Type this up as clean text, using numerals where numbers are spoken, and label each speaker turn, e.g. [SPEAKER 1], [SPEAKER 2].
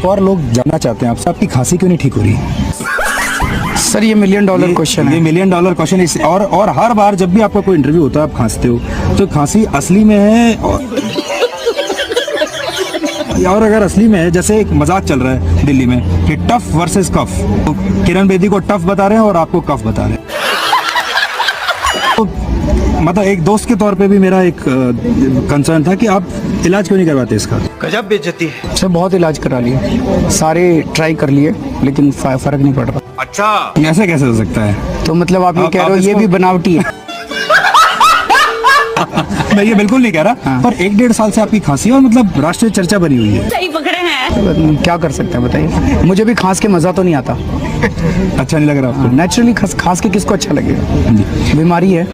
[SPEAKER 1] एक और लोग जानना चाहते हैं आपसे, आपकी खांसी क्यों नहीं ठीक हो रही?
[SPEAKER 2] सर ये $1 मिलियन क्वेश्चन
[SPEAKER 1] ये
[SPEAKER 2] है।
[SPEAKER 1] $1 मिलियन क्वेश्चन है। और हर बार जब भी आपका कोई इंटरव्यू होता है आप खांसते हो, तो खांसी असली में है और अगर असली में है, जैसे एक मजाक चल रहा है दिल्ली में कि टफ वर्सेस कफ, तो किरण बेदी को टफ बता रहे हैं और आपको कफ बता रहे हैं। तो मतलब एक दोस्त के तौर पे भी मेरा एक कंसर्न था कि आप इलाज क्यों नहीं करवाते इसका?
[SPEAKER 3] गजब बेइज्जती है।
[SPEAKER 2] सर बहुत इलाज करा लिए, सारे ट्राई कर लिए, लेकिन फर्क नहीं पड़ रहा।
[SPEAKER 3] अच्छा,
[SPEAKER 1] ऐसे कैसे हो सकता है?
[SPEAKER 2] तो मतलब आप ये कह रहे हो ये भी बनावटी है?
[SPEAKER 1] मैं ये बिल्कुल नहीं कह रहा, पर 1-1.5 साल से आपकी खांसी और मतलब राष्ट्रीय चर्चा बनी हुई है।
[SPEAKER 4] सही पकड़े हैं।
[SPEAKER 2] क्या कर सकते हैं बताइए, मुझे भी खांस के मजा तो नहीं आता।
[SPEAKER 1] अच्छा नहीं लग रहा आपको?
[SPEAKER 2] नेचुरली खांस के किसको अच्छा लगेगा, बीमारी है।